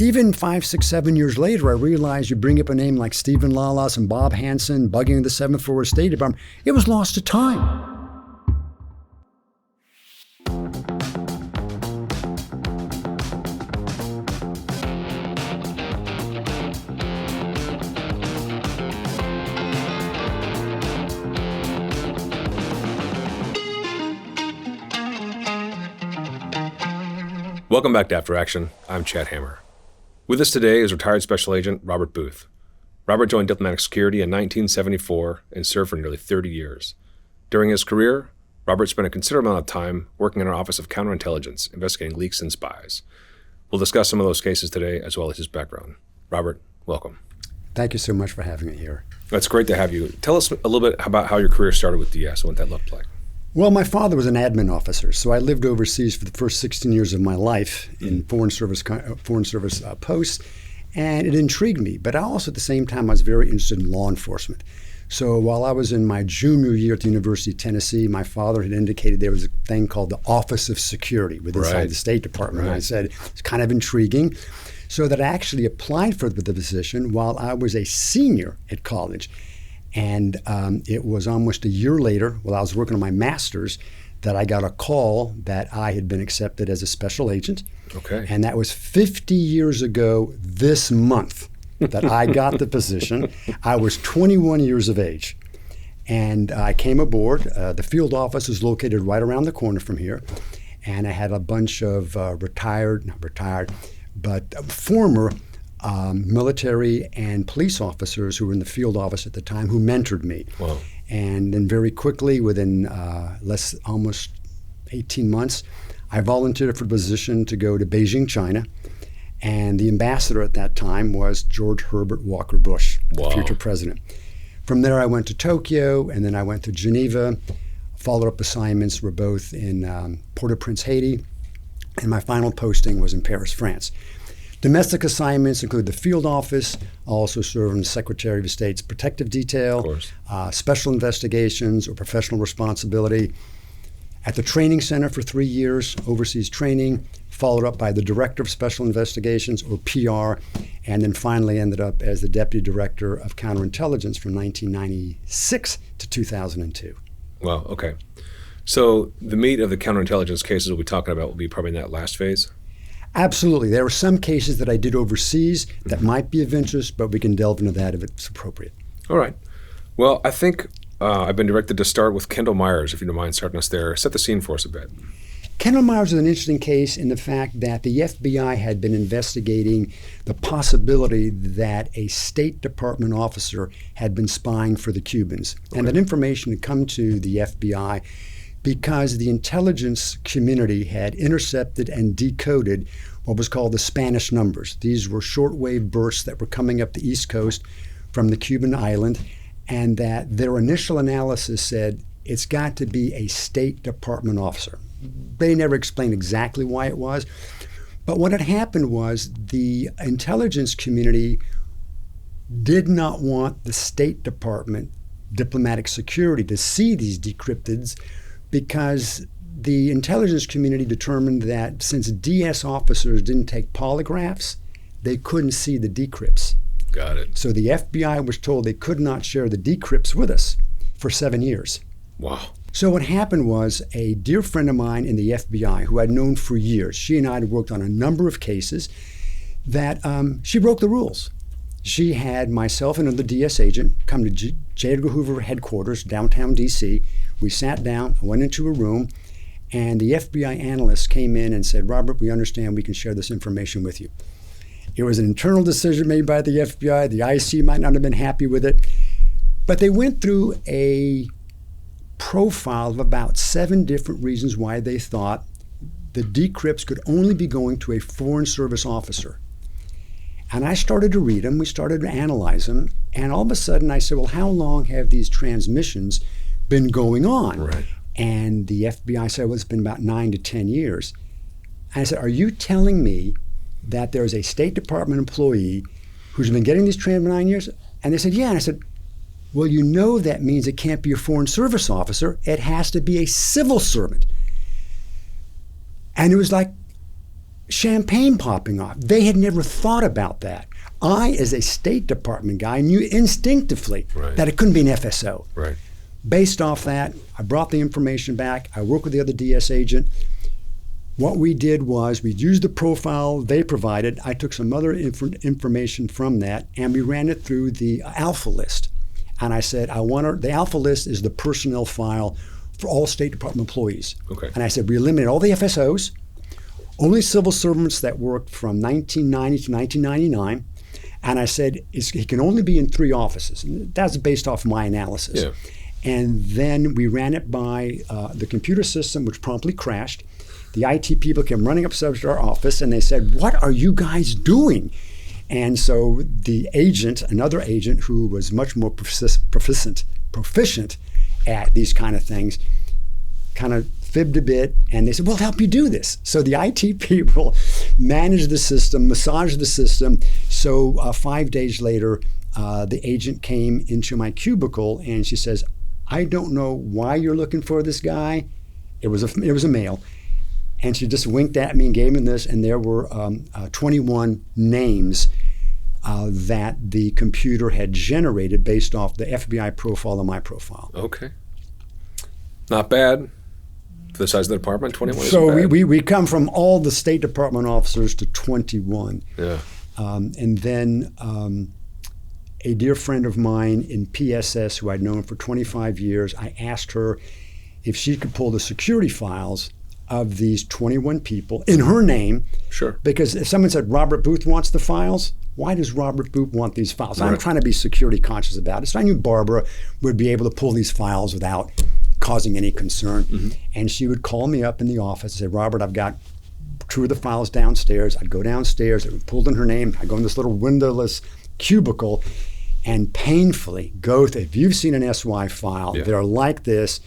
Even 5, 6, 7 years later, I realized you bring up a name like Stephen Lawless and Bob Hansen bugging the 7th Floor State Department. It was lost to time. Welcome back to After Action. I'm Chad Hammer. With us today is retired Special Agent Robert Booth. Robert joined diplomatic security in 1974 and served for nearly 30 years. During his career, Robert spent a considerable amount of time working in our Office of Counterintelligence, investigating leaks and spies. We'll discuss some of those cases today, as well as his background. Robert, welcome. Thank you so much for having me here. It's great to have you. Tell us a little bit about how your career started with DS and what that looked like. Well, my father was an admin officer, so I lived overseas for the first 16 years of my life in foreign service posts, and it intrigued me. But I also, at the same time, I was very interested in law enforcement. So while I was in my junior year at the University of Tennessee, my father had indicated there was a thing called the Office of Security inside the State Department. And I said, it's kind of intriguing. So that I actually applied for the position while I was a senior at college. And it was almost a year later, while I was working on my master's, that I got a call that I had been accepted as a special agent. Okay. And that was 50 years ago this month that I got the position. I was 21 years of age. And I came aboard. The field office is located right around the corner from here. And I had a bunch of former military and police officers who were in the field office at the time who mentored me. Wow. And then very quickly, within almost 18 months, I volunteered for the position to go to Beijing, China. And the ambassador at that time was George Herbert Walker Bush, the future president. From there, I went to Tokyo, and then I went to Geneva. Follow-up assignments were both in Port-au-Prince, Haiti, and my final posting was in Paris, France. Domestic assignments include the field office. I also serve in the Secretary of State's protective detail, special investigations or professional responsibility. At the training center for 3 years, overseas training, followed up by the Director of Special Investigations, or PR, and then finally ended up as the Deputy Director of Counterintelligence from 1996 to 2002. Wow, okay. So the meat of the counterintelligence cases we'll be talking about will be probably in that last phase? Absolutely. There are some cases that I did overseas that might be of interest, but we can delve into that if it's appropriate. All right. Well, I think I've been directed to start with Kendall Myers, if you don't mind starting us there. Set the scene for us a bit. Kendall Myers is an interesting case in the fact that the FBI had been investigating the possibility that a State Department officer had been spying for the Cubans. Okay. And that information had come to the FBI because the intelligence community had intercepted and decoded what was called the Spanish numbers. These were shortwave bursts that were coming up the East Coast from the Cuban island, and that their initial analysis said it's got to be a State Department officer. They never explained exactly why it was, but what had happened was the intelligence community did not want the State Department diplomatic security to see these decrypteds, because the intelligence community determined that since DS officers didn't take polygraphs, they couldn't see the decrypts. Got it. So the FBI was told they could not share the decrypts with us for 7 years. Wow. So what happened was a dear friend of mine in the FBI who I'd known for years, she and I had worked on a number of cases, that she broke the rules. She had myself and another DS agent come to J. Edgar Hoover headquarters, downtown D.C. We sat down, I went into a room, and the FBI analyst came in and said, Robert, we understand we can share this information with you. It was an internal decision made by the FBI. The IC might not have been happy with it. But they went through a profile of about 7 different reasons why they thought the decrypts could only be going to a Foreign Service officer. And I started to read them, we started to analyze them, and all of a sudden I said, well, how long have these transmissions been going on? Right. And the FBI said, well, it's been about 9 to 10 years. And I said, are you telling me that there's a State Department employee who's been getting these transmissions for 9 years? And they said, yeah. And I said, well, you know that means it can't be a Foreign Service officer. It has to be a civil servant. And it was like, champagne popping off. They had never thought about that. I, as a State Department guy, knew instinctively that it couldn't be an FSO. Right. Based off that, I brought the information back. I worked with the other DS agent. What we did was we used the profile they provided. I took some other information from that, and we ran it through the alpha list. And I said, the alpha list is the personnel file for all State Department employees. Okay. And I said, we eliminate all the FSOs, only civil servants that worked from 1990 to 1999. And I said, he can only be in 3 offices. And that's based off my analysis. Yeah. And then we ran it by the computer system, which promptly crashed. The IT people came running upstairs to our office, and they said, "What are you guys doing?" And so the agent, another agent who was much more proficient at these kind of things, kind of fibbed a bit, and they said, "We'll help you do this." So the IT people managed the system, massaged the system. So 5 days later, the agent came into my cubicle, and she says, "I don't know why you're looking for this guy." It was a male. And she just winked at me and gave me this, and there were 21 names that the computer had generated based off the FBI profile and my profile. Okay. Not bad for the size of the department. 21 So isn't bad. we come from all the State Department officers to 21. Yeah. And then a dear friend of mine in PSS, who I'd known for 25 years, I asked her if she could pull the security files of these 21 people in her name. Sure. Because if someone said Robert Booth wants the files, why does Robert Booth want these files? Right. I'm trying to be security conscious about it. So I knew Barbara would be able to pull these files without causing any concern. Mm-hmm. And she would call me up in the office and say, "Robert, I've got 2 of the files downstairs." I'd go downstairs, it would pull in her name. I'd go in this little windowless cubicle and painfully go through. If you've seen an SY file, they're like this.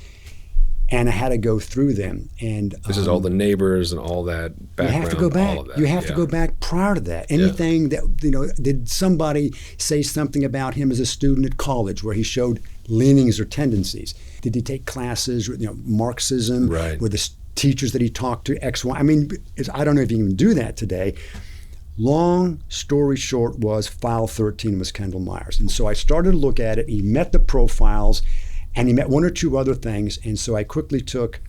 And I had to go through them. And this is all the neighbors and all that background. You have to go back. All of that. You have to go back prior to that. Anything that, did somebody say something about him as a student at college where he showed leanings or tendencies? Did he take classes with Marxism? Right. With the teachers that he talked to, X, Y? I mean, I don't know if you can do that today. Long story short was file 13 was Kendall Myers. And so I started to look at it. He met the profiles. And he met 1 or 2 other things, and so I contacted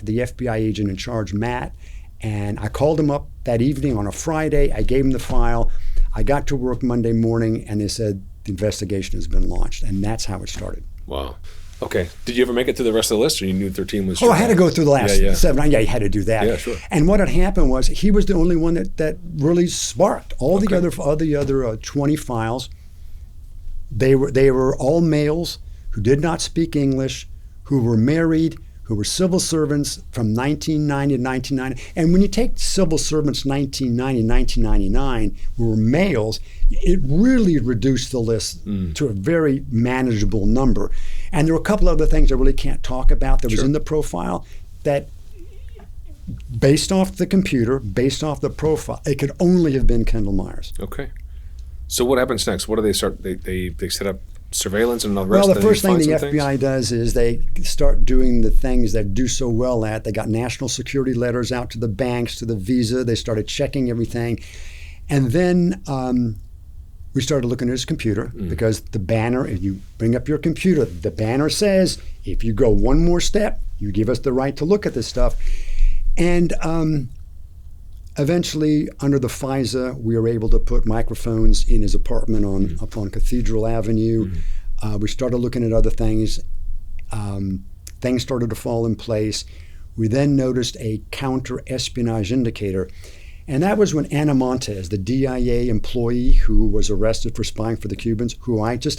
the FBI agent in charge, Matt, and I called him up that evening on a Friday. I gave him the file. I got to work Monday morning, and they said the investigation has been launched, and that's how it started. Wow. Okay. Did you ever make it to the rest of the list, or you knew 13 was? Oh, I had to go through the last 7. Yeah, you had to do that. Yeah, sure. And what had happened was he was the only one that really sparked all the other 20 files. They were all males who did not speak English, who were married, who were civil servants from 1990 to 1990. And when you take civil servants 1990 to 1999 who were males, it really reduced the list to a very manageable number. And there were a couple other things I really can't talk about that was in the profile that, based off the computer, based off the profile, it could only have been Kendall Myers. Okay. So what happens next? What do they start? They set up surveillance and all the rest. Well, the first thing the FBI does is they start doing the things they do so well at. They got national security letters out to the banks, to the Visa. They started checking everything. And then we started looking at his computer because the banner, if you bring up your computer, the banner says, if you go one more step, you give us the right to look at this stuff. And eventually, under the FISA, we were able to put microphones in his apartment up on Cathedral Avenue. We started looking at other things. Things started to fall in place. We then noticed a counter-espionage indicator. And that was when Ana Montes, the DIA employee who was arrested for spying for the Cubans, who I just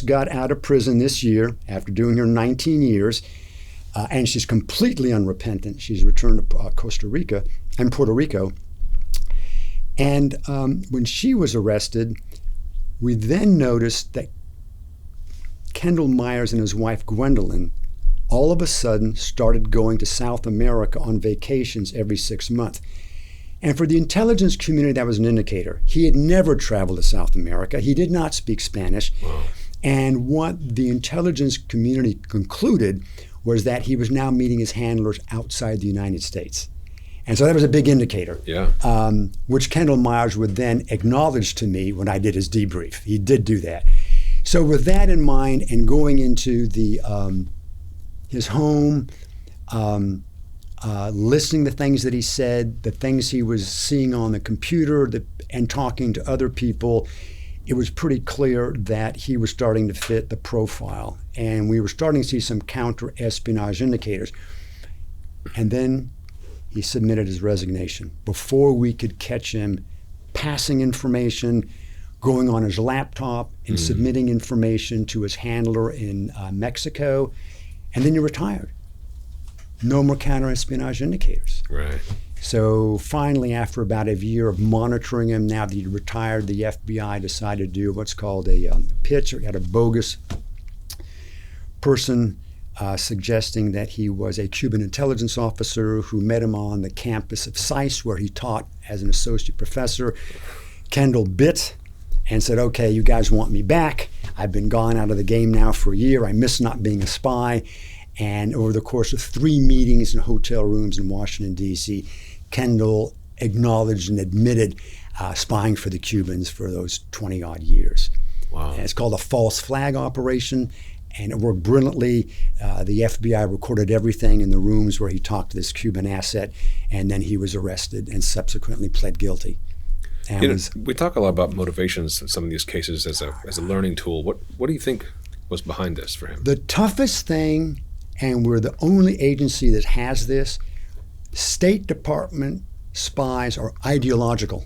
got out of prison this year after doing her 19 years. And she's completely unrepentant. She's returned to Costa Rica and Puerto Rico. And when she was arrested, we then noticed that Kendall Myers and his wife Gwendolyn all of a sudden started going to South America on vacations every 6 months. And for the intelligence community, that was an indicator. He had never traveled to South America. He did not speak Spanish. Wow. And what the intelligence community concluded was that he was now meeting his handlers outside the United States. And so that was a big indicator, Yeah. which Kendall Myers would then acknowledge to me when I did his debrief. He did do that. So with that in mind and going into his home, listening to things that he said, the things he was seeing on the computer and talking to other people, it was pretty clear that he was starting to fit the profile. And we were starting to see some counter-espionage indicators. And then he submitted his resignation before we could catch him passing information, going on his laptop and submitting information to his handler in Mexico. And then he retired. No more counter-espionage indicators. Right. So finally, after about a year of monitoring him, now that he retired, the FBI decided to do what's called a pitch. We had a bogus person suggesting that he was a Cuban intelligence officer who met him on the campus of SAIS, where he taught as an associate professor. Kendall bit and said, okay, you guys want me back. I've been gone out of the game now for a year. I miss not being a spy. And over the course of 3 meetings in hotel rooms in Washington, D.C., Kendall acknowledged and admitted spying for the Cubans for those 20-odd years. Wow. And it's called a false flag operation, and it worked brilliantly. The FBI recorded everything in the rooms where he talked to this Cuban asset, and then he was arrested and subsequently pled guilty. And we talk a lot about motivations in some of these cases as a learning tool. What do you think was behind this for him? The toughest thing, and we're the only agency that has this, State Department spies are ideological.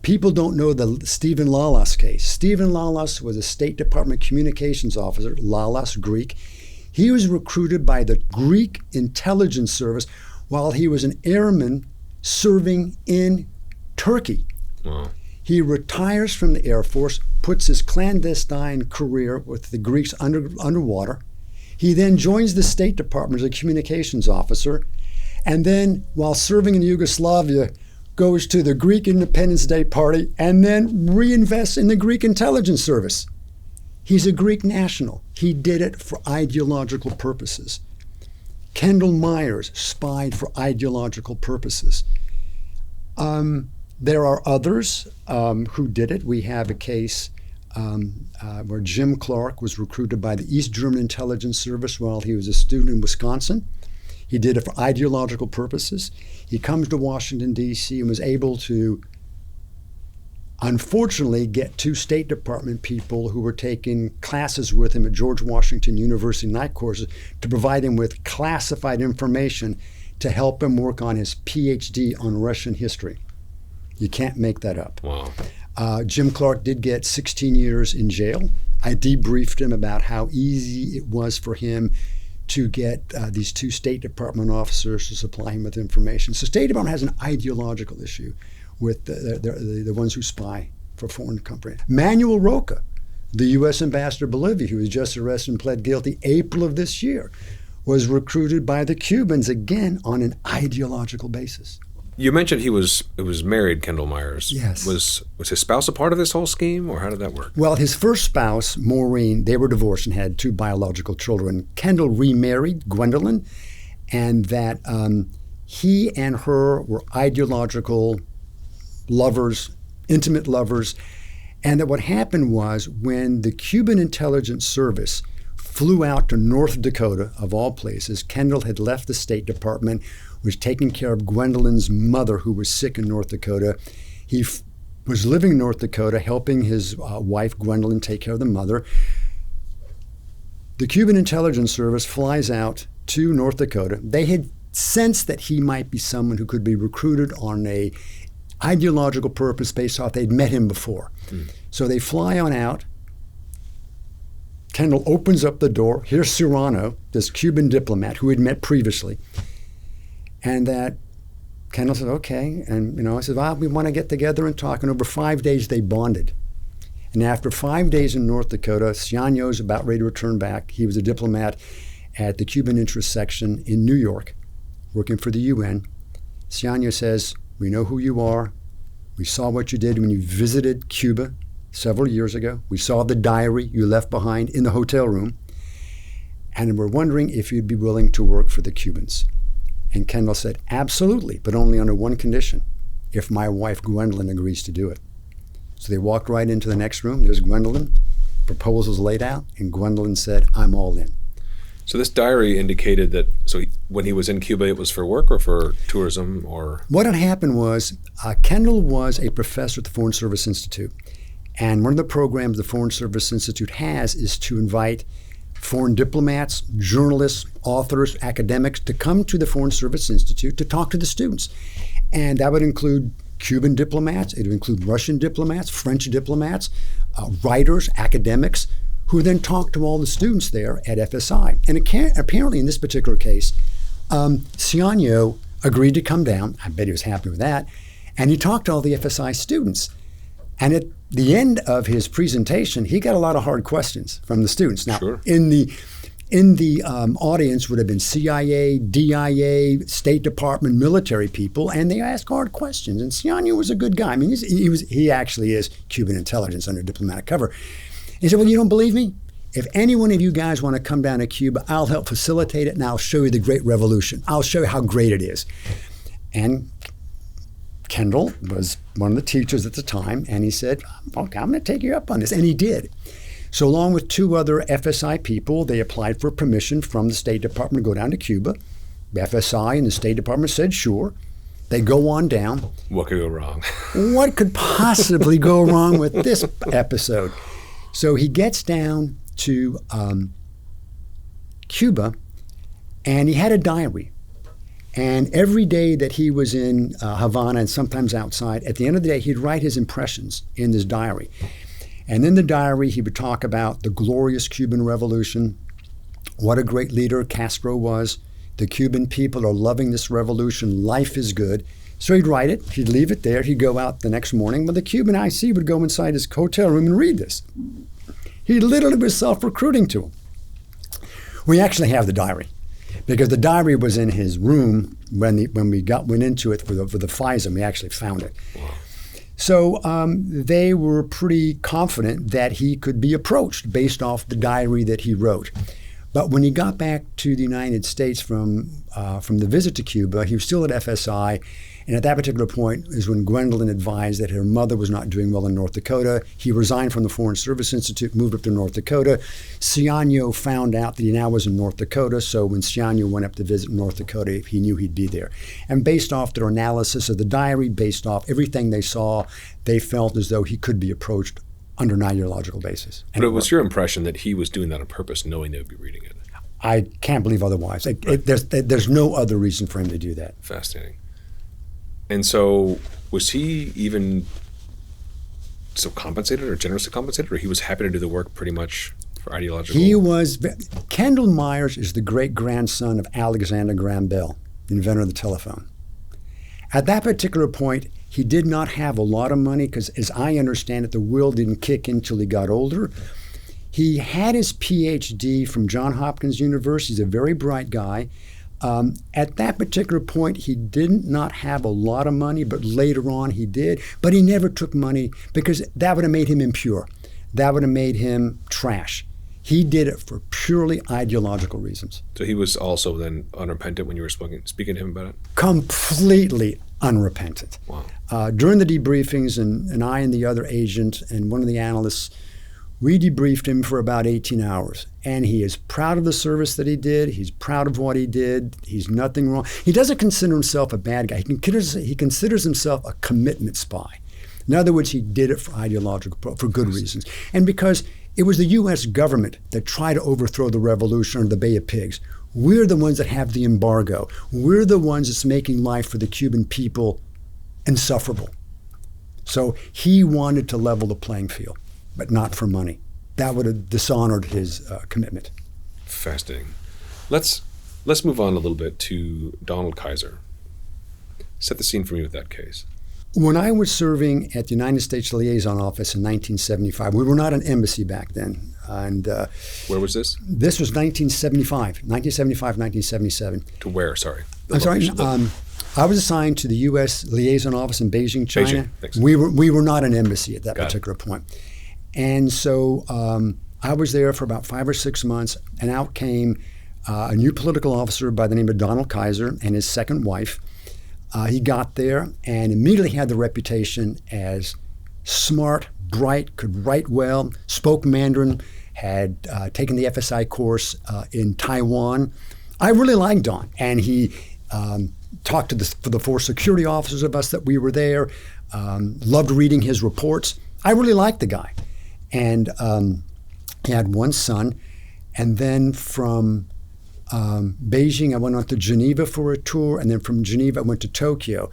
People don't know the Stephen Lawless case. Stephen Lawless was a State Department communications officer, Lawless, Greek. He was recruited by the Greek intelligence service while he was an airman serving in Turkey. Wow. He retires from the Air Force, puts his clandestine career with the Greeks underwater. He then joins the State Department as a communications officer, and then, while serving in Yugoslavia, goes to the Greek Independence Day party and then reinvests in the Greek intelligence service. He's a Greek national. He did it for ideological purposes. Kendall Myers spied for ideological purposes. There are others who did it. We have a case where Jim Clark was recruited by the East German Intelligence Service while he was a student in Wisconsin. He did it for ideological purposes. He comes to Washington, D.C. and was able to, unfortunately, get 2 State Department people who were taking classes with him at George Washington University night courses to provide him with classified information to help him work on his PhD on Russian history. You can't make that up. Wow. Jim Clark did get 16 years in jail. I debriefed him about how easy it was for him to get these 2 State Department officers to supply him with information. So State Department has an ideological issue with the ones who spy for foreign companies. Manuel Roca, the U.S. ambassador to Bolivia, who was just arrested and pled guilty April of this year, was recruited by the Cubans, again, on an ideological basis. You mentioned he was married, Kendall Myers. Yes. Was his spouse a part of this whole scheme, or how did that work? Well, his first spouse, Maureen, they were divorced and had 2 biological children. Kendall remarried Gwendolyn, and that he and her were ideological lovers, intimate lovers, and that what happened was when the Cuban intelligence service flew out to North Dakota, of all places, Kendall had left the State Department, was taking care of Gwendolyn's mother, who was sick in North Dakota. He was living in North Dakota, helping his wife, Gwendolyn, take care of the mother. The Cuban intelligence service flies out to North Dakota. They had sensed that he might be someone who could be recruited on a ideological purpose based off they'd met him before. So they fly on out. Kendall opens up the door. Here's Serrano, this Cuban diplomat who he'd met previously. And that Kendall said, okay. And, I said, well, we want to get together and talk. And over 5 days, they bonded. And after 5 days in North Dakota, Ciano's about ready to return back. He was a diplomat at the Cuban Interest Section in New York, working for the UN. Ciano says, we know who you are. We saw what you did when you visited Cuba several years ago. We saw the diary you left behind in the hotel room. And we're wondering if you'd be willing to work for the Cubans. And Kendall said, absolutely, but only under one condition, if my wife Gwendolyn agrees to do it. So they walked right into the next room. There's Gwendolyn, proposals laid out, and Gwendolyn said, I'm all in. So this diary indicated that, when he was in Cuba, it was for work or for tourism or? What had happened was Kendall was a professor at the Foreign Service Institute. And one of the programs the Foreign Service Institute has is to invite foreign diplomats, journalists, authors, academics to come to the Foreign Service Institute to talk to the students. And that would include Cuban diplomats, it would include Russian diplomats, French diplomats, writers, academics, who then talked to all the students there at FSI. And apparently in this particular case, Siano agreed to come down. I bet he was happy with that. And he talked to all the FSI students. And at the end of his presentation, he got a lot of hard questions from the students. Now, sure. in the audience would have been CIA, DIA, State Department, military people, and they asked hard questions. And Siano was a good guy. I mean, he actually is Cuban intelligence under diplomatic cover. He said, well, you don't believe me? If any one of you guys want to come down to Cuba, I'll help facilitate it, and I'll show you the Great Revolution. I'll show you how great it is. And Kendall was one of the teachers at the time, and he said, okay, I'm going to take you up on this. And he did. So along with two other FSI people, they applied for permission from the State Department to go down to Cuba. The FSI and the State Department said, sure. They go on down. What could go wrong? What could possibly go wrong with this episode? So he gets down to Cuba, and he had a diary. And every day that he was in Havana and sometimes outside, at the end of the day, he'd write his impressions in this diary. And in the diary, he would talk about the glorious Cuban Revolution, what a great leader Castro was. The Cuban people are loving this revolution. Life is good. So he'd write it. He'd leave it there. He'd go out the next morning. But the Cuban IC would go inside his hotel room and read this. He literally was self-recruiting to him. We actually have the diary because the diary was in his room when we went into it for the FISA. We actually found it. Wow. So they were pretty confident that he could be approached based off the diary that he wrote. But when he got back to the United States from the visit to Cuba, he was still at FSI. And at that particular point is when Gwendolyn advised that her mother was not doing well in North Dakota. He resigned from the Foreign Service Institute, moved up to North Dakota. Siano found out that he now was in North Dakota, so when Siano went up to visit North Dakota, he knew he'd be there. And based off their analysis of the diary, based off everything they saw, they felt as though he could be approached under an ideological basis. And but it was your impression that he was doing that on purpose, knowing they would be reading it? I can't believe otherwise. Right. There's no other reason for him to do that. Fascinating. And so was he even so compensated or generously compensated, or he was happy to do the work pretty much for ideological? He was. Kendall Myers is the great-grandson of Alexander Graham Bell, the inventor of the telephone. At that particular point, he did not have a lot of money because, as I understand it, the will didn't kick in until he got older. He had his PhD from Johns Hopkins University. He's a very bright guy. At that particular point, he did not have a lot of money, but later on he did. But he never took money because that would have made him impure. That would have made him trash. He did it for purely ideological reasons. So he was also then unrepentant when you were speaking to him about it? Completely unrepentant. Wow. During the debriefings, and I and the other agent and one of the analysts, we debriefed him for about 18 hours. And he is proud of the service that he did. He's proud of what he did. He's nothing wrong. He doesn't consider himself a bad guy. He considers himself a commitment spy. In other words, he did it for ideological, for good reasons. And because it was the U.S. government that tried to overthrow the revolution under the Bay of Pigs. We're the ones that have the embargo. We're the ones that's making life for the Cuban people insufferable. So he wanted to level the playing field, but not for money. That would have dishonored his commitment. Fascinating. Let's move on a little bit to Donald Kaiser. Set the scene for me with that case. When I was serving at the United States Liaison Office in 1975, we were not an embassy back then. And where was this? This was 1975, 1977. To where, sorry? I'm sorry. I was assigned to the U.S. Liaison Office in Beijing, China. Thanks. We were not an embassy at that particular point. And so I was there for about 5 or 6 months, and out came a new political officer by the name of Donald Kaiser and his second wife. He got there and immediately had the reputation as smart, bright, could write well, spoke Mandarin, had taken the FSI course in Taiwan. I really liked Don, and he talked to the 4 security officers of us that we were there, loved reading his reports. I really liked the guy. And he had one son. And then from Beijing, I went on to Geneva for a tour. And then from Geneva, I went to Tokyo.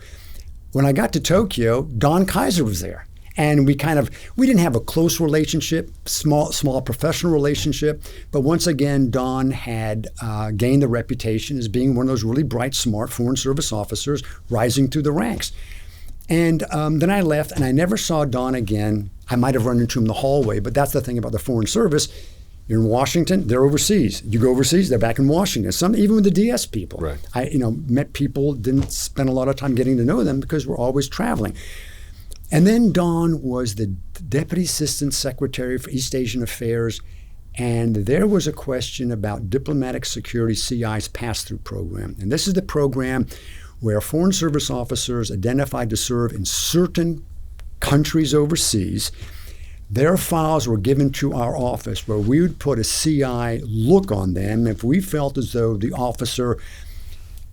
When I got to Tokyo, Don Kaiser was there. And we didn't have a close relationship, small professional relationship. But once again, Don had gained the reputation as being one of those really bright, smart Foreign Service officers rising through the ranks. And then I left, and I never saw Don again. I might have run into him in the hallway, but that's the thing about the Foreign Service. You're in Washington, they're overseas. You go overseas, they're back in Washington. Even with the DS people. Right. I met people, didn't spend a lot of time getting to know them because we're always traveling. And then Don was the Deputy Assistant Secretary for East Asian Affairs, and there was a question about diplomatic security CI's pass-through program. And this is the program where Foreign Service officers identified to serve in certain countries overseas. Their files were given to our office where we would put a CI look on them if we felt as though the officer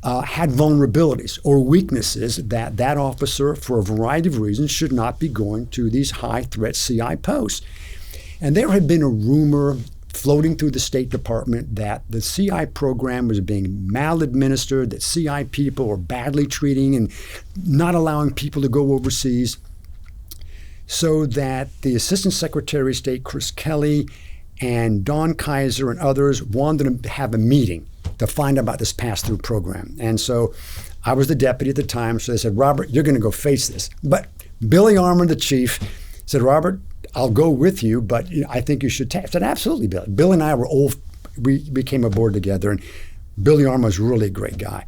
had vulnerabilities or weaknesses that officer, for a variety of reasons, should not be going to these high-threat CI posts. And there had been a rumor floating through the State Department that the CI program was being maladministered, that CI people were badly treating and not allowing people to go overseas, so that the Assistant Secretary of State, Chris Kelly, and Don Kaiser and others wanted to have a meeting to find out about this pass-through program. And so I was the deputy at the time, so they said, Robert, you're going to go face this. But Billy Armour, the chief, said, Robert, I'll go with you, but I think you should I said, absolutely, Billy. Bill and I were old. We came aboard together, and Billy Armour was really a great guy.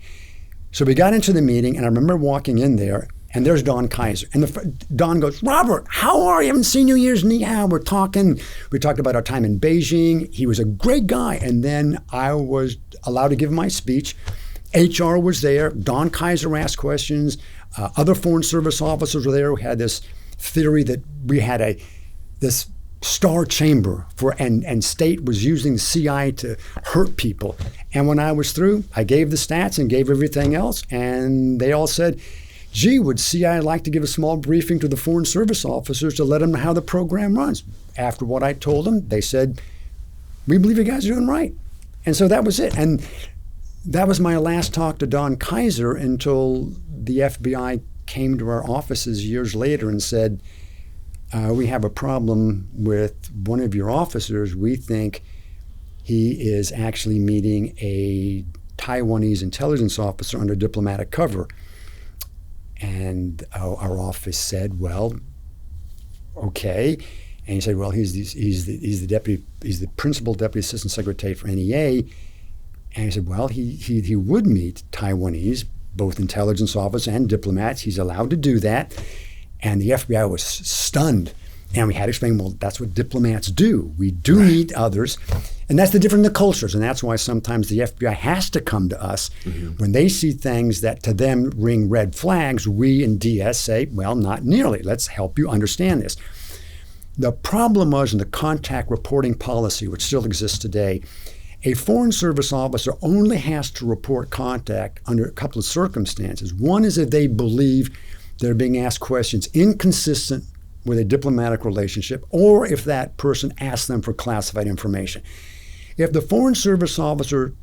So we got into the meeting, and I remember walking in there, and there's Don Kaiser. And Don goes, Robert, how are you? I haven't seen you in years. Ni hao. We're talking. We talked about our time in Beijing. He was a great guy. And then I was allowed to give my speech. HR was there. Don Kaiser asked questions. Other Foreign Service officers were there who had this theory that we had this star chamber and state was using the CI to hurt people. And when I was through, I gave the stats and gave everything else. And they all said, gee, would CI like to give a small briefing to the Foreign Service officers to let them know how the program runs? After what I told them, they said, we believe you guys are doing right. And so that was it. And that was my last talk to Don Kaiser until the FBI came to our offices years later and said, we have a problem with one of your officers. We think he is actually meeting a Taiwanese intelligence officer under diplomatic cover. And our office said, well, okay. And he said, well, he's the principal deputy assistant secretary for NEA. And he said, well, he would meet Taiwanese, both intelligence officers and diplomats. He's allowed to do that. And the FBI was stunned. And we had to explain, well, that's what diplomats do. We do meet others. And that's the difference in the cultures. And that's why sometimes the FBI has to come to us when they see things that to them ring red flags. We in DS say, well, not nearly. Let's help you understand this. The problem was in the contact reporting policy, which still exists today, a Foreign Service officer only has to report contact under a couple of circumstances. One is if they believe they're being asked questions inconsistent with a diplomatic relationship, or if that person asks them for classified information. If the Foreign Service officer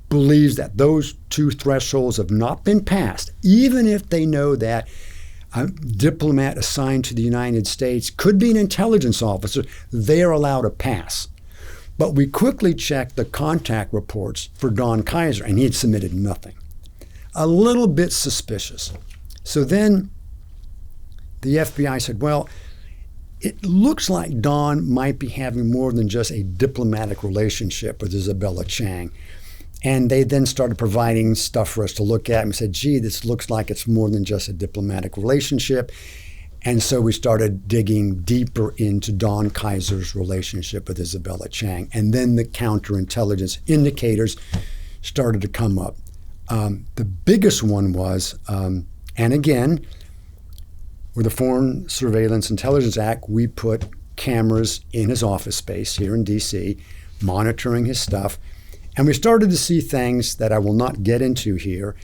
believes that those two thresholds have not been passed, even if they know that a diplomat assigned to the United States could be an intelligence officer, they are allowed a pass. But we quickly checked the contact reports for Don Kaiser, and he had submitted nothing. A little bit suspicious. So then the FBI said, well, it looks like Don might be having more than just a diplomatic relationship with Isabella Chang. And they then started providing stuff for us to look at and said, gee, this looks like it's more than just a diplomatic relationship. And so we started digging deeper into Don Kaiser's relationship with Isabella Chang. And then the counterintelligence indicators started to come up. The biggest one was, and again, with the Foreign Surveillance Intelligence Act, we put cameras in his office space here in D.C., monitoring his stuff. And we started to see things that I will not get into here,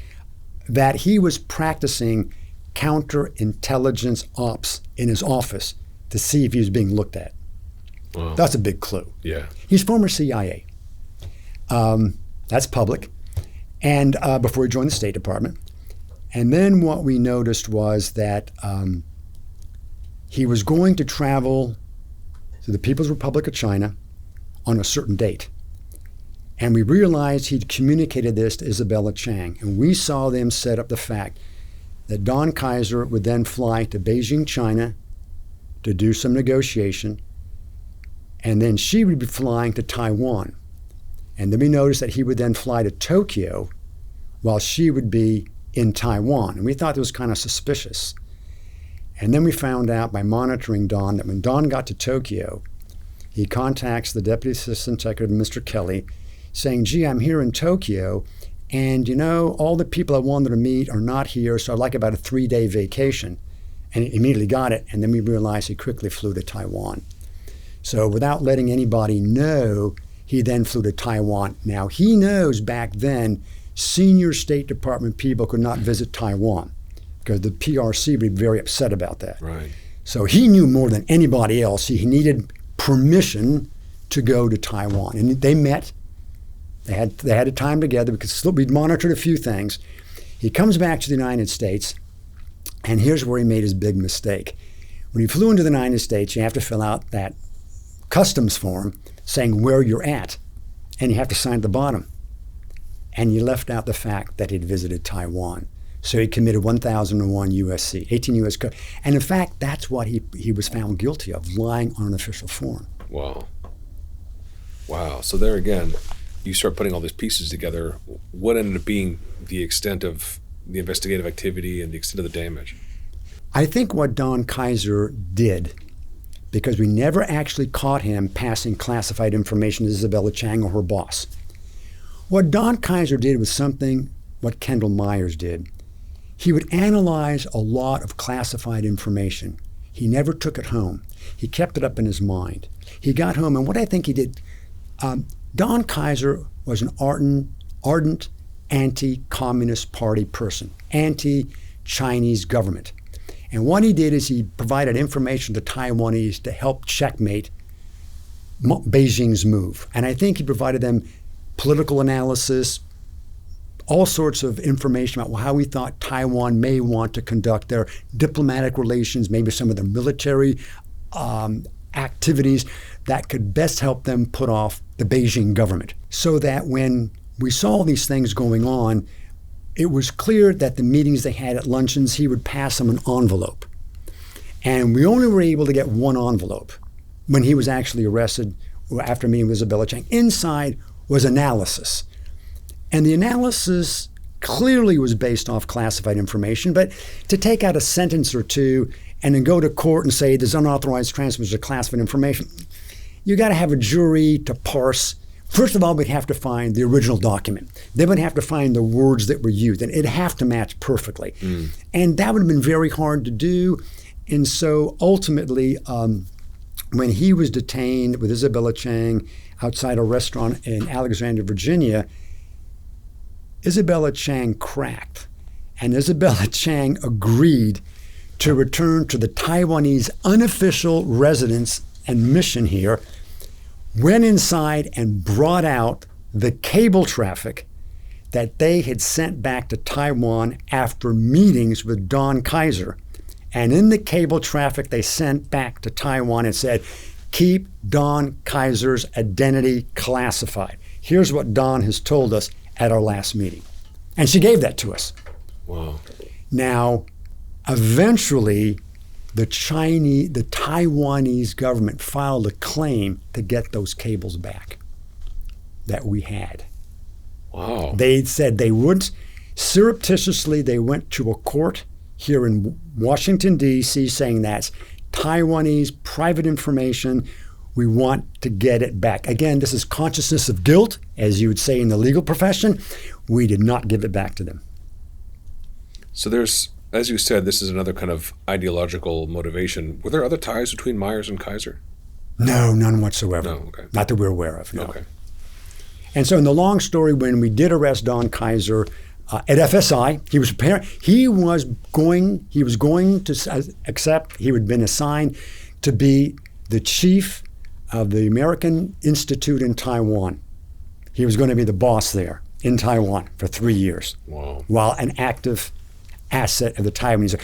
that he was practicing counterintelligence ops in his office to see if he was being looked at. Wow. That's a big clue. Yeah. He's former CIA. That's public. And before he joined the State Department. And then what we noticed was that he was going to travel to the People's Republic of China on a certain date. And we realized he'd communicated this to Isabella Chang. And we saw them set up the fact that Don Kaiser would then fly to Beijing, China to do some negotiation. And then she would be flying to Taiwan. And then we noticed that he would then fly to Tokyo while she would be in Taiwan. And we thought it was kind of suspicious. And then we found out by monitoring Don that when Don got to Tokyo, he contacts the Deputy Assistant Secretary, Mr. Kelly, saying, gee, I'm here in Tokyo, and you know, all the people I wanted to meet are not here, so I'd like about a 3-day vacation. And he immediately got it, and then we realized he quickly flew to Taiwan. So without letting anybody know, he then flew to Taiwan. Now, he knows back then senior State Department people could not visit Taiwan because the PRC would be very upset about that. Right. So he knew more than anybody else. He needed permission to go to Taiwan. And they met. They had a time together because we'd monitored a few things. He comes back to the United States, and here's where he made his big mistake. When he flew into the United States, you have to fill out that customs form saying where you're at, and you have to sign at the bottom. And you left out the fact that he'd visited Taiwan. So he committed 1001 USC, 18 U.S. Code. And in fact, that's what he was found guilty of, lying on an official form. Wow. Wow. So there again, you start putting all these pieces together. What ended up being the extent of the investigative activity and the extent of the damage? I think what Don Kaiser did, because we never actually caught him passing classified information to Isabella Chang or her boss. What Don Kaiser did was something what Kendall Myers did. He would analyze a lot of classified information. He never took it home. He kept it up in his mind. He got home, and what I think he did, Don Kaiser was an ardent anti-Communist Party person, anti-Chinese government. And what he did is he provided information to Taiwanese to help checkmate Beijing's move. And I think he provided them political analysis, all sorts of information about how he thought Taiwan may want to conduct their diplomatic relations, maybe some of their military activities that could best help them put off the Beijing government. So that when we saw these things going on, it was clear that the meetings they had at luncheons, he would pass them an envelope. And we only were able to get one envelope when he was actually arrested after meeting with Isabella Chang. Inside was analysis. And the analysis clearly was based off classified information, but to take out a sentence or two and then go to court and say there's unauthorized transfers of classified information, you got to have a jury to parse. First of all, we'd have to find the original document. Then we'd have to find the words that were used, and it'd have to match perfectly. And that would have been very hard to do. And so ultimately, when he was detained with Isabella Chang outside a restaurant in Alexandria, Virginia, Isabella Chang cracked, and Isabella Chang agreed to return to the Taiwanese unofficial residence and mission here, went inside and brought out the cable traffic that they had sent back to Taiwan after meetings with Don Kaiser. And in the cable traffic they sent back to Taiwan, it said, keep Don Kaiser's identity classified. Here's what Don has told us at our last meeting. And she gave that to us. Wow. Now, eventually, the Taiwanese government filed a claim to get those cables back that we had. Wow. They said they wouldn't. Surreptitiously, they went to a court here in Washington, D.C., saying that's Taiwanese private information. We want to get it back. Again, this is consciousness of guilt, as you would say in the legal profession. We did not give it back to them. So there's, as you said, this is another kind of ideological motivation. Were there other ties between Myers and Kaiser? No, none whatsoever. No, okay. Not that we're aware of, no. Okay. And so in the long story, when we did arrest Don Kaiser at FSI, he was going to accept, he had been assigned to be the chief of the American Institute in Taiwan. He was going to be the boss there in Taiwan for 3 years. Wow. While an active asset of the Taiwanese.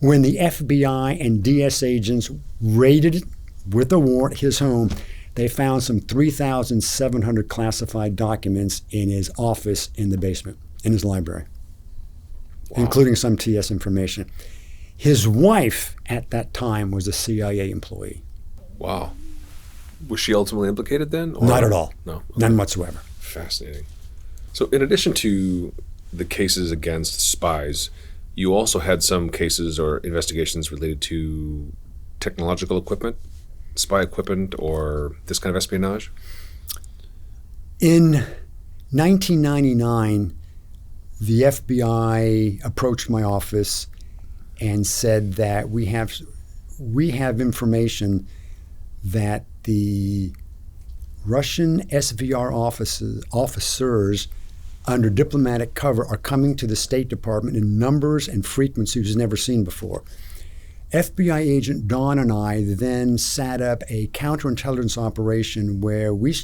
When the FBI and DS agents raided with a warrant his home, they found some 3,700 classified documents in his office in the basement, in his library, including some TS information. His wife at that time was a CIA employee. Wow. Was she ultimately implicated then? Or? Not at all. No. Okay. None whatsoever. Fascinating. So in addition to the cases against spies, you also had some cases or investigations related to technological equipment, spy equipment, or this kind of espionage? In 1999, the FBI approached my office and said that we have information that the Russian SVR officers under diplomatic cover are coming to the State Department in numbers and frequencies never seen before. FBI agent Don and I then set up a counterintelligence operation where we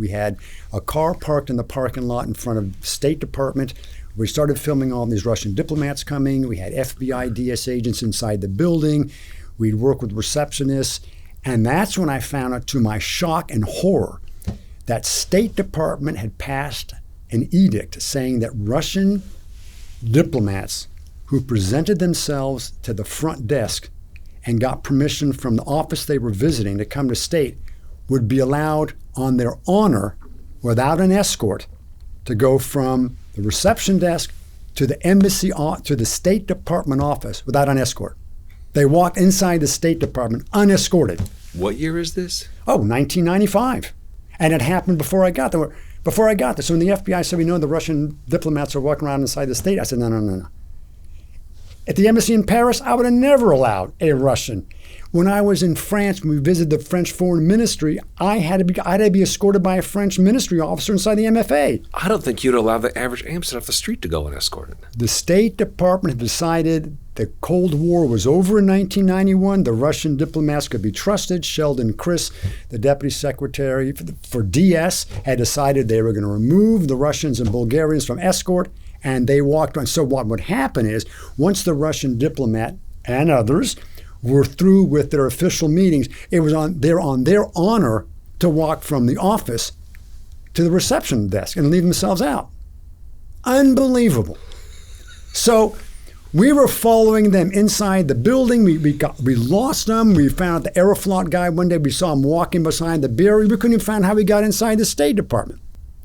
had a car parked in the parking lot in front of the State Department. We started filming all these Russian diplomats coming. We had FBI DS agents inside the building. We'd work with receptionists. And that's when I found out, to my shock and horror, that State Department had passed an edict saying that Russian diplomats who presented themselves to the front desk and got permission from the office they were visiting to come to state would be allowed on their honor without an escort to go from the reception desk to the embassy, to the State Department office without an escort. They walked inside the State Department unescorted. What year is this? Oh, 1995. And it happened before I got there. So when the FBI said, we know the Russian diplomats are walking around inside the state, I said, no. At the embassy in Paris, I would have never allowed a Russian. When I was in France, when we visited the French Foreign Ministry, I had to be escorted by a French ministry officer inside the MFA. I don't think you'd allow the average Amsterdam off the street to go unescorted. The State Department had decided the Cold War was over in 1991. The Russian diplomats could be trusted. Sheldon Chris, the deputy secretary for DS, had decided they were going to remove the Russians and Bulgarians from escort, and they walked on. So what would happen is, once the Russian diplomat and others were through with their official meetings, it was on their honor to walk from the office to the reception desk and leave themselves out. Unbelievable. So we were following them inside the building. We lost them. We found out the Aeroflot guy one day. We saw him walking beside the barrier. We couldn't even find how he got inside the State Department.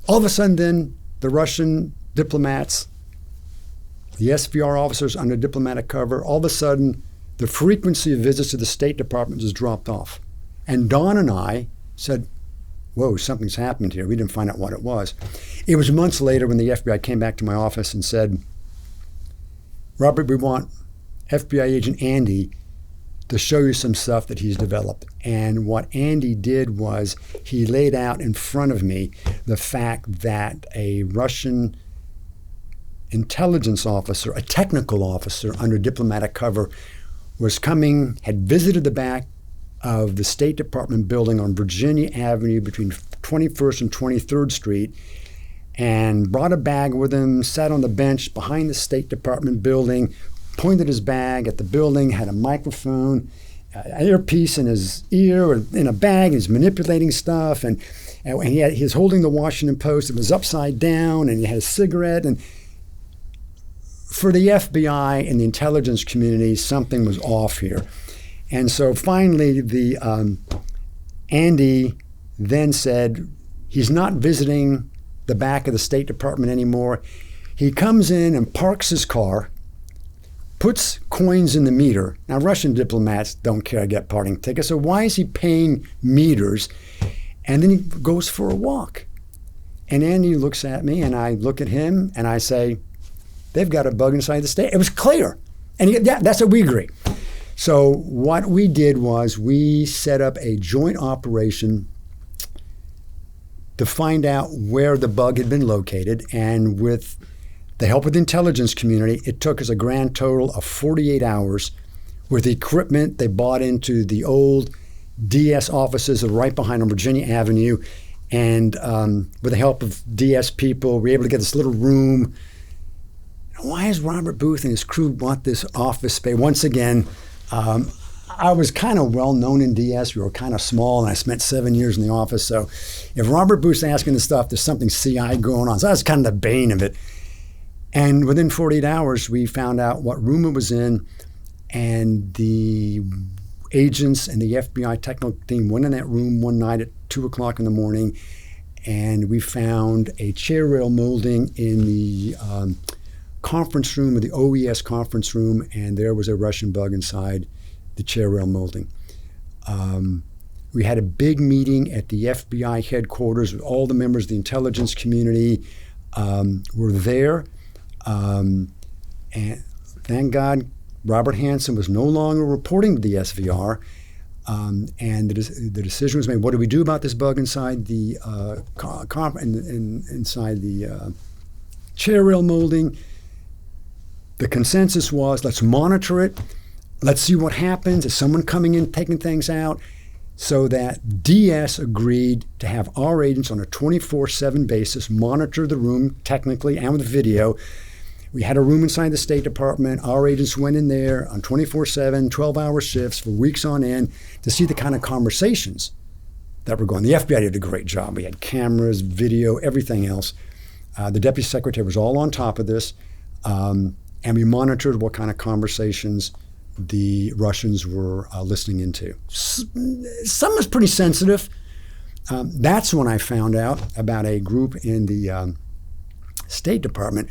All of a sudden then, the Russian diplomats, the SVR officers under diplomatic cover, all of a sudden the frequency of visits to the State Department just dropped off. And Don and I said, whoa, something's happened here. We didn't find out what it was. It was months later when the FBI came back to my office and said, Robert, we want FBI agent Andy to show you some stuff that he's developed. And what Andy did was he laid out in front of me the fact that a Russian intelligence officer, a technical officer under diplomatic cover, had visited the back of the State Department building on Virginia Avenue between 21st and 23rd Street, and brought a bag with him, sat on the bench behind the State Department building, pointed his bag at the building, had a microphone, an earpiece in his ear or in a bag, he's manipulating stuff, and he was holding the Washington Post. It was upside down, and he had a cigarette. And for the FBI and the intelligence community, something was off here. And so finally, Andy then said he's not visiting the back of the State Department anymore. He comes in and parks his car puts coins in the meter. Now, Russian diplomats don't care to get parting tickets, so why is he paying meters? And then he goes for a walk. And Andy looks at me, and I look at him, and I say, they've got a bug inside the state. It was clear. And yeah, that's what we agree. So what we did was we set up a joint operation to find out where the bug had been located. And with the help of the intelligence community, it took us a grand total of 48 hours with the equipment they bought into the old DS offices that are right behind on Virginia Avenue. And with the help of DS people, we were able to get this little room. Why does Robert Booth and his crew want this office space? Once again, I was kind of well known in DS. We were kind of small, and I spent 7 years in the office. So if Robert Booth's asking this stuff, there's something CI going on. So that's kind of the bane of it. And within 48 hours, we found out what room it was in, and the agents and the FBI technical team went in that room one night at 2 o'clock in the morning, and we found a chair rail molding in the conference room, or the OES conference room, and there was a Russian bug inside the chair rail molding. We had a big meeting at the FBI headquarters with all the members of the intelligence community were there. And thank God Robert Hansen was no longer reporting to the SVR. And the decision was made, what do we do about this bug inside the inside the chair rail molding? The consensus was, let's monitor it. Let's see what happens. Is someone coming in, taking things out? So that DS agreed to have our agents on a 24/7 basis monitor the room technically and with video. We had a room inside the State Department. Our agents went in there on 24/7, 12-hour shifts for weeks on end to see the kind of conversations that were going. The FBI did a great job. We had cameras, video, everything else. The Deputy Secretary was all on top of this. And we monitored what kind of conversations the Russians were listening into. Some was pretty sensitive. That's when I found out about a group in the State Department,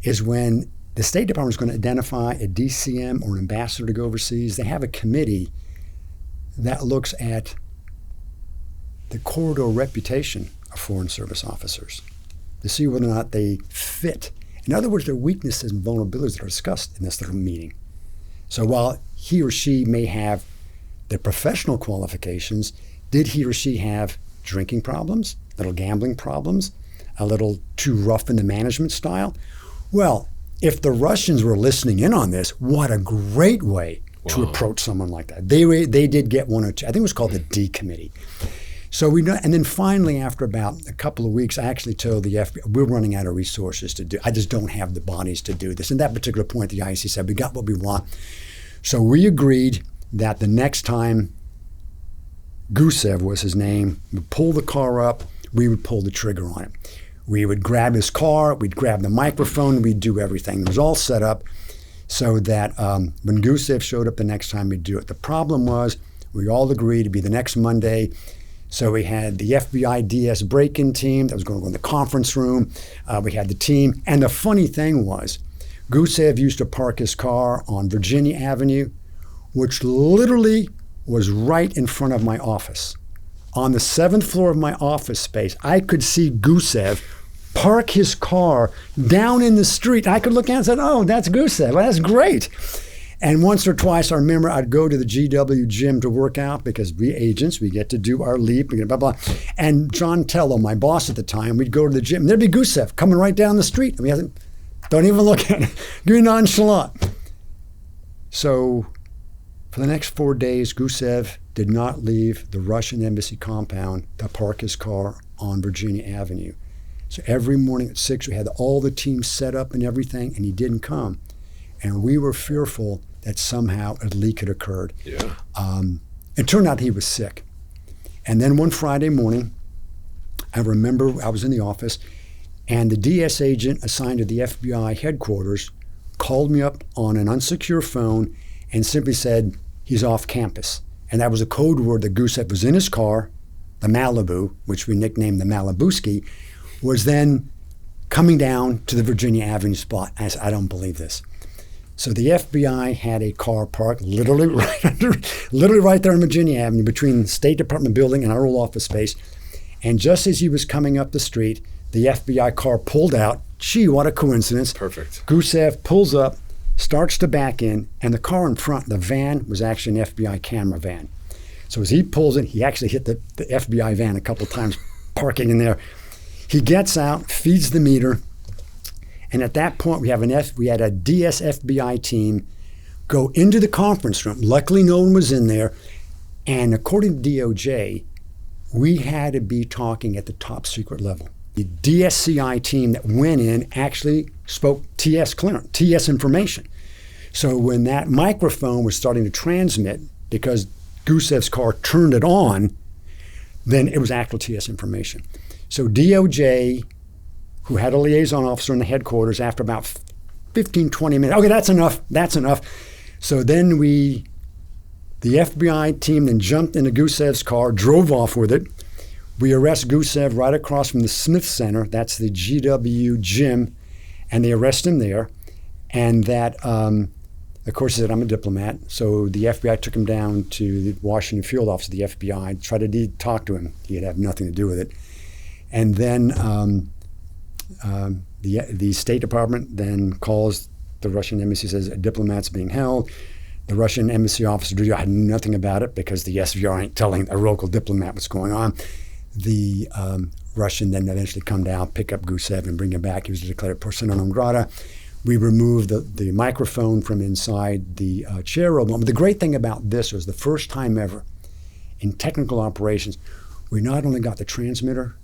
is when the State Department is going to identify a DCM or an ambassador to go overseas. They have a committee that looks at the corridor reputation of Foreign Service officers to see whether or not they fit. In other words, their weaknesses and vulnerabilities that are discussed in this little meeting. So while he or she may have the professional qualifications, did he or she have drinking problems, little gambling problems, a little too rough in the management style? Well, if the Russians were listening in on this, what a great way to approach someone like that. They did get one or two. I think it was called the D Committee. So we know, and then finally, after about a couple of weeks, I actually told the FBI, we're running out of resources to do. I just don't have the bodies to do this. At that particular point, the IC said, we got what we want. So we agreed that the next time Gusev was his name, would pull the car up, we would pull the trigger on it. We would grab his car, we'd grab the microphone, we'd do everything. It was all set up so that when Gusev showed up the next time, we'd do it. The problem was we all agreed to be the next Monday. So we had the FBI DS break-in team that was going to go in the conference room. We had the team. And the funny thing was, Gusev used to park his car on Virginia Avenue, which literally was right in front of my office. On the 7th floor of my office space, I could see Gusev park his car down in the street. I could look out and say, oh, that's Gusev. Well, that's great. And once or twice, I remember I'd go to the GW gym to work out because we agents, we get to do our leap, blah, blah. And John Tello, my boss at the time, we'd go to the gym. And there'd be Gusev coming right down the street. I mean, don't even look at it. Be nonchalant. So for the next 4 days, Gusev did not leave the Russian embassy compound to park his car on Virginia Avenue. So every morning at 6, we had all the teams set up and everything, and he didn't come. And we were fearful that somehow a leak had occurred. Yeah. It turned out he was sick. And then one Friday morning, I remember I was in the office, and the DS agent assigned to the FBI headquarters called me up on an unsecure phone and simply said, he's off campus. And that was a code word that Gusev was in his car, the Malibu, which we nicknamed the Malibuski, was then coming down to the Virginia Avenue spot. I said, I don't believe this. So the FBI had a car parked literally right there on Virginia Avenue between the State Department building and our old office space. And just as he was coming up the street, the FBI car pulled out. Gee, what a coincidence. Perfect. Gusev pulls up, starts to back in, and the car in front, the van, was actually an FBI camera van. So as he pulls in, he actually hit the FBI van a couple times, parking in there. He gets out, feeds the meter, and at that point we had a DS FBI team go into the conference room. Luckily no one was in there, and according to DOJ, we had to be talking at the top secret level. The DSCI team that went in actually spoke TS clearance, TS information. So when that microphone was starting to transmit, because Gusev's car turned it on, then it was actual TS information. So DOJ, who had a liaison officer in the headquarters, after about 15, 20 minutes, okay, that's enough. So then the FBI team then jumped into Gusev's car, drove off with it. We arrest Gusev right across from the Smith Center, that's the GW gym, and they arrest him there. And that, of course, he said, I'm a diplomat. So the FBI took him down to the Washington field office of the FBI, tried to talk to him. He'd have nothing to do with it. And then the State Department then calls the Russian embassy, says a diplomat's being held. The Russian embassy officer had nothing about it because the SVR ain't telling a local diplomat what's going on. The Russian then eventually come down, pick up Gusev and bring him back. He was declared persona non grata. We removed the microphone from inside the chair room. But the great thing about this was the first time ever in technical operations, we not only got the transmitter,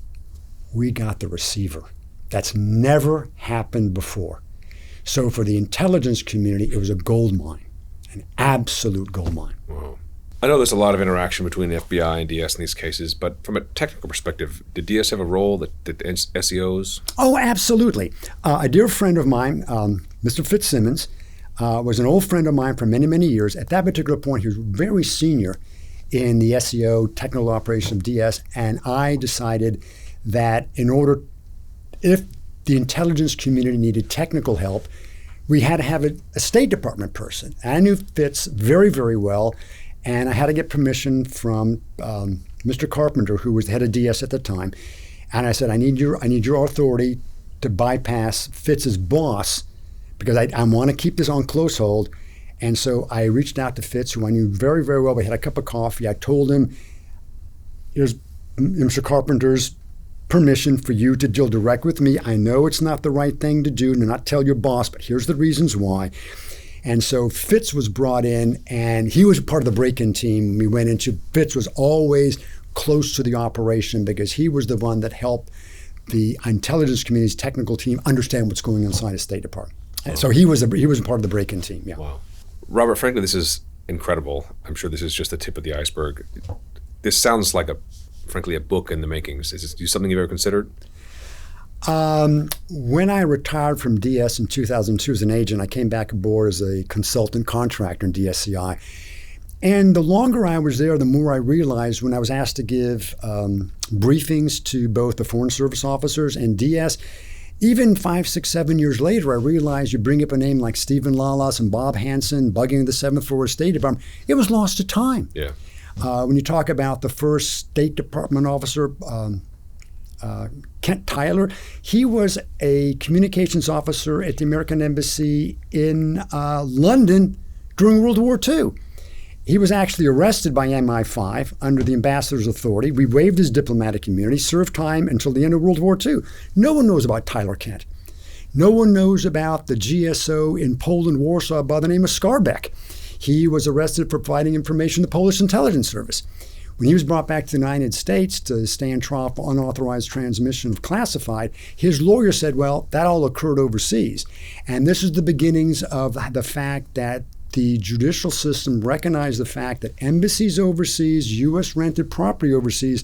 we got the receiver. That's never happened before. So for the intelligence community, it was a gold mine, an absolute gold mine. Wow. I know there's a lot of interaction between the FBI and DS in these cases, but from a technical perspective, did DS have a role that SEOs? Oh, absolutely. A dear friend of mine, Mr. Fitzsimmons, was an old friend of mine for many, many years. At that particular point, he was very senior in the SEO technical operation of DS, and I decided that if the intelligence community needed technical help, we had to have a State Department person. I knew Fitz very, very well. And I had to get permission from Mr. Carpenter, who was the head of DS at the time. And I said, I need your authority to bypass Fitz's boss because I want to keep this on close hold. And so I reached out to Fitz, who I knew very, very well. We had a cup of coffee. I told him, here's Mr. Carpenter's permission for you to deal direct with me. I know it's not the right thing to do, to not tell your boss, but here's the reasons why. And so Fitz was brought in, and he was part of the break-in team we went into. Fitz was always close to the operation because he was the one that helped the intelligence community's technical team understand what's going on inside the State Department. Wow. So he was a part of the break-in team. Yeah. Wow, Robert, frankly, this is incredible. I'm sure this is just the tip of the iceberg. This sounds like frankly, a book in the makings. Is this something you've ever considered? When I retired from DS in 2002 as an agent, I came back aboard as a consultant contractor in DSCI. And the longer I was there, the more I realized when I was asked to give briefings to both the Foreign Service officers and DS, even 5, 6, 7 years later, I realized you bring up a name like Stephen Lawless and Bob Hansen, bugging the 7th Floor State Department, it was lost to time. Yeah. When you talk about the first State Department officer, Kent Tyler, he was a communications officer at the American Embassy in London during World War II. He was actually arrested by MI5 under the ambassador's authority. We waived his diplomatic immunity, served time until the end of World War II. No one knows about Tyler Kent. No one knows about the GSO in Poland, Warsaw, by the name of Skarbek. He was arrested for providing information to the Polish intelligence service. When he was brought back to the United States to stand trial for unauthorized transmission of classified, his lawyer said, well, that all occurred overseas. And this is the beginnings of the fact that the judicial system recognized the fact that embassies overseas, U.S. rented property overseas,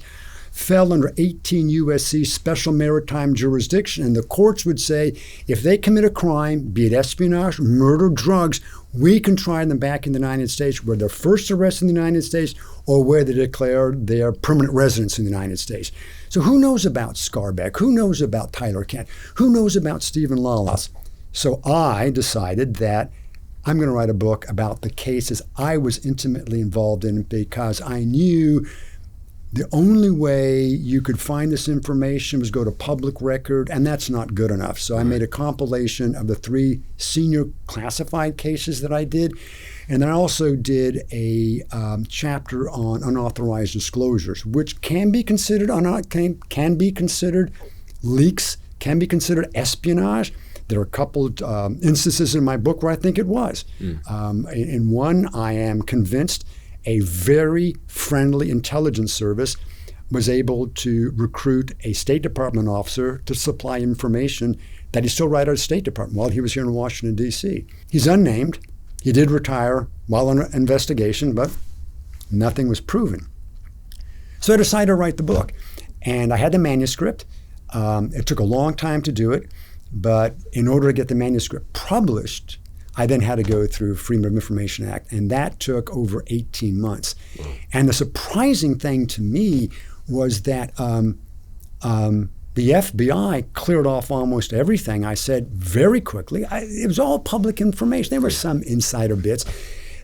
fell under 18 U.S.C. special maritime jurisdiction. And the courts would say, if they commit a crime, be it espionage, murder, drugs, we can try them back in the United States where they're first arrested in the United States or where they declare their permanent residence in the United States. So who knows about Skarbek? Who knows about Tyler Kent? Who knows about Stephen Lawless? So I decided that I'm going to write a book about the cases I was intimately involved in, because I knew the only way you could find this information was go to public record, and that's not good enough. So I made a compilation of the 3 senior classified cases that I did. And then I also did a chapter on unauthorized disclosures, which can be considered can be considered leaks, can be considered espionage. There are a couple instances in my book where I think it was. In one, I am convinced a very friendly intelligence service was able to recruit a State Department officer to supply information that he still right out of the State Department while he was here in Washington, D.C. He's unnamed. He did retire while under investigation, but nothing was proven. So I decided to write the book. And I had the manuscript. It took a long time to do it, but in order to get the manuscript published, I then had to go through Freedom of Information Act, and that took over 18 months. Wow. And the surprising thing to me was that the FBI cleared off almost everything I said very quickly. It was all public information. There were some insider bits.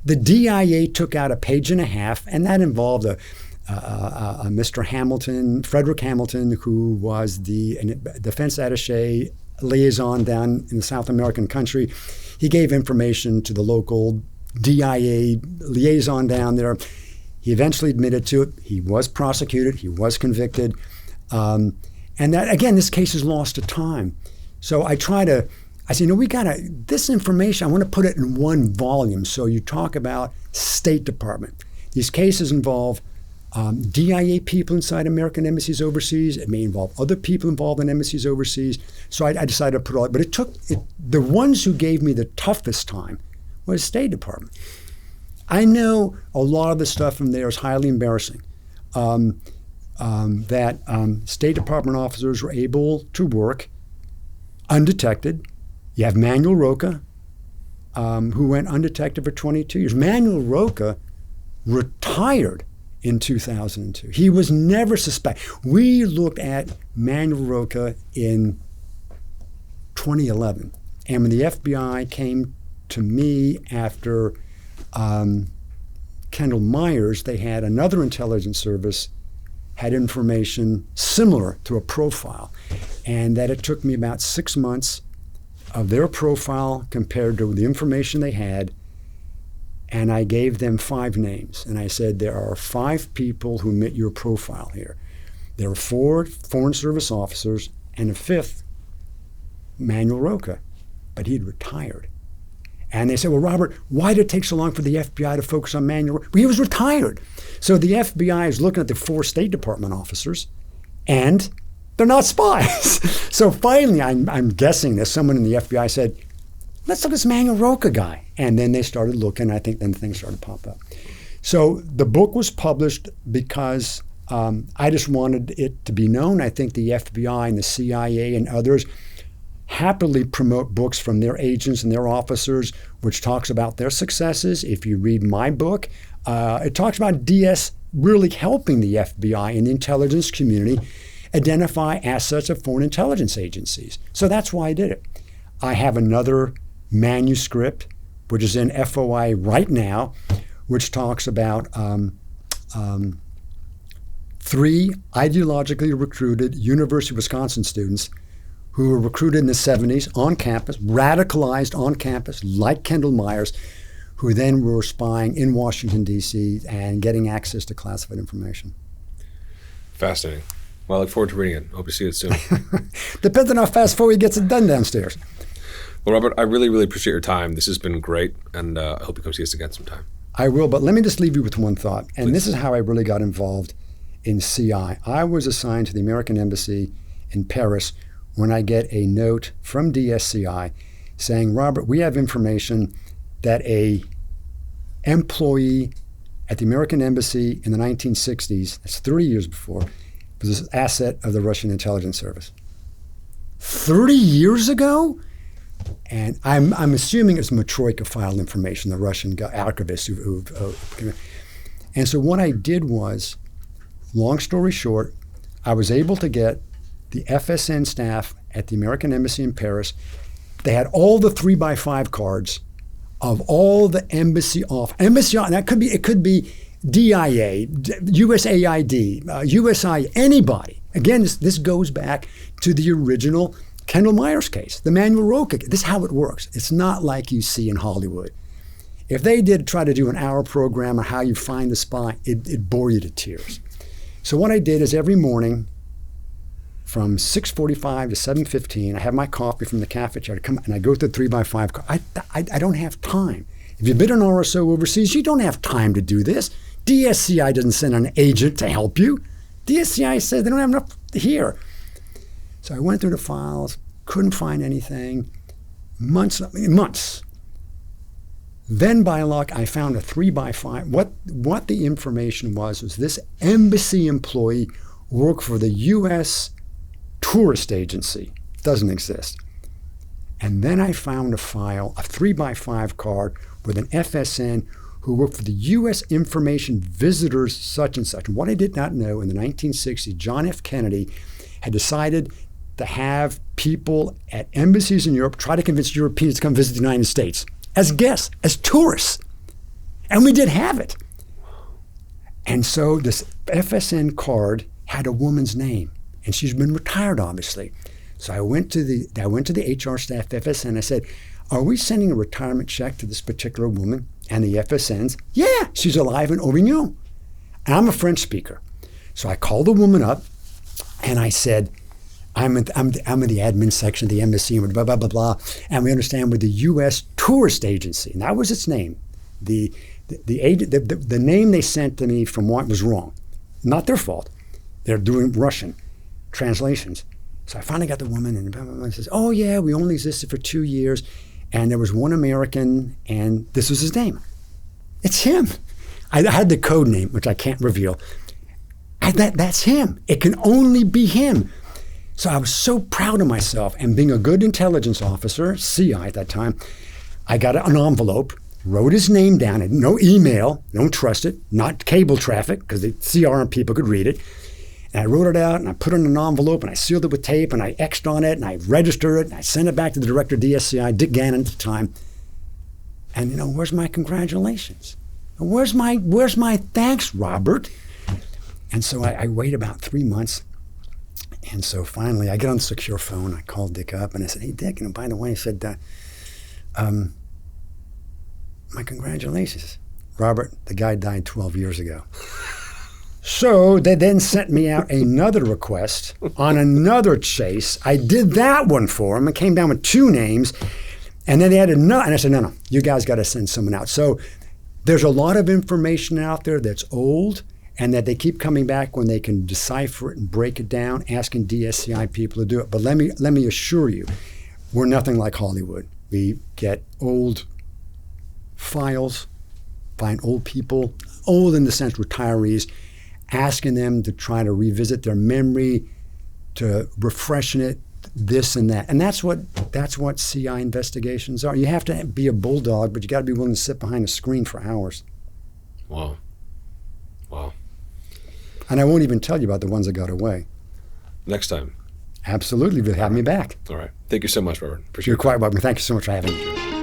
The DIA took out a page and a half, and that involved a Mr. Hamilton, Frederick Hamilton, who was the defense attaché liaison down in the South American country. He gave information to the local DIA liaison down there. He eventually admitted to it. He was prosecuted. He was convicted. And that, again, this case is lost to time. So I said, this information, I want to put it in one volume. So you talk about State Department. These cases involve DIA people inside American embassies overseas. It may involve other people involved in embassies overseas. So I decided to put all, but the ones who gave me the toughest time was State Department. I know a lot of the stuff from there is highly embarrassing. That State Department officers were able to work undetected. You have Manuel Roca, who went undetected for 22 years. Manuel Roca retired in 2002. He was never suspected. We looked at Manuel Roca in 2011. And when the FBI came to me after Kendall Myers, they had another intelligence service had information similar to a profile. And that it took me about 6 months of their profile compared to the information they had. And I gave them 5 names. And I said, there are 5 people who meet your profile here. There are 4 Foreign Service officers and a 5th, Manuel Roca. But he'd retired. And they said, well, Robert, why did it take so long for the FBI to focus on Manuel Roca? Well, he was retired. So the FBI is looking at the 4 State Department officers, and they're not spies. So finally, I'm guessing that someone in the FBI said, let's look at this Manuel Roca guy. And then they started looking. I think then things started to pop up. So the book was published because I just wanted it to be known. I think the FBI and the CIA and others happily promote books from their agents and their officers, which talks about their successes. If you read my book, it talks about DS really helping the FBI and the intelligence community identify assets of foreign intelligence agencies. So that's why I did it. I have another manuscript, which is in FOI right now, which talks about 3 ideologically recruited University of Wisconsin students who were recruited in the 70s on campus, radicalized on campus, like Kendall Myers, who then were spying in Washington, D.C. and getting access to classified information. Fascinating. Well, I look forward to reading it. Hope to see it soon. Depends on how fast Foley gets it done downstairs. Well, Robert, I really, really appreciate your time. This has been great, and I hope you come see us again sometime. I will, but let me just leave you with one thought. And Please. This is how I really got involved in CI. I was assigned to the American Embassy in Paris when I get a note from DSCI saying, Robert, we have information that a employee at the American Embassy in the 1960s, that's 30 years before, was an asset of the Russian intelligence service. 30 years ago? And I'm assuming it's Matroika file information, the Russian archivists who and so what I did was, long story short, I was able to get the FSN staff at the American Embassy in Paris. They had all the 3x5 cards of all the embassy, that could be DIA, USAID, USI, anybody. Again, this goes back to the original Kendall Myers case, the Manuel Roca case. This is how it works. It's not like you see in Hollywood. If they did try to do an hour program on how you find the spy, it'd bore you to tears. So what I did is every morning from 6:45 to 7:15, I have my coffee from the cafeteria, and I go through the 3x5 car. I don't have time. If you've been an RSO overseas, you don't have time to do this. DSCI doesn't send an agent to help you. DSCI says they don't have enough here. So I went through the files, couldn't find anything. Months. Then by luck, I found a 3x5. What the information was this embassy employee worked for the U.S. tourist agency. Doesn't exist. And then I found a file, a 3x5 card with an FSN who worked for the U.S. Information Visitors such and such. And what I did not know, in the 1960s, John F. Kennedy had decided to have people at embassies in Europe try to convince Europeans to come visit the United States as guests, as tourists. And we did have it. And so this FSN card had a woman's name, and she's been retired, obviously. So I went to the HR staff FSN. I said, "Are we sending a retirement check to this particular woman?" And the FSNs, "Yeah, she's alive in Avignon." And I'm a French speaker. So I called the woman up, and I said, I'm in the admin section of the embassy, and blah, blah, blah, blah. And we understand we're the U.S. tourist agency. And that was its name. The name they sent to me from what was wrong. Not their fault. They're doing Russian translations. So I finally got the woman, and blah, blah, blah. Says, "Oh, yeah, we only existed for 2 years. And there was one American, and this was his name." It's him. I had the code name, which I can't reveal. That's him. It can only be him. So I was so proud of myself, and being a good intelligence officer, CI at that time, I got an envelope, wrote his name down, and no email, don't trust it, not cable traffic, because the CRM people could read it. And I wrote it out, and I put it in an envelope, and I sealed it with tape, and I X'd on it, and I registered it, and I sent it back to the director of DSCI, Dick Gannon at the time. And, where's my congratulations? Where's my thanks, Robert? And so I wait about 3 months. And so finally, I get on the secure phone. I called Dick up, and I said, "Hey, Dick, by the way," I said, "my congratulations. Robert, the guy died 12 years ago." So they then sent me out another request on another chase. I did that one for him and came down with 2 names. And then they had another, and I said, no, you guys got to send someone out. So there's a lot of information out there that's old, and that they keep coming back when they can decipher it and break it down, asking DSCI people to do it. But let me assure you, we're nothing like Hollywood. We get old files, find old people, old in the sense retirees, asking them to try to revisit their memory, to refreshen it, this and that. And that's what CI investigations are. You have to be a bulldog, but you got to be willing to sit behind a screen for hours. Wow. And I won't even tell you about the ones that got away. Next time. Absolutely, but have me back. All right. Thank you so much, Robert. Appreciate You're it. quite welcome. Thank you so much for having me.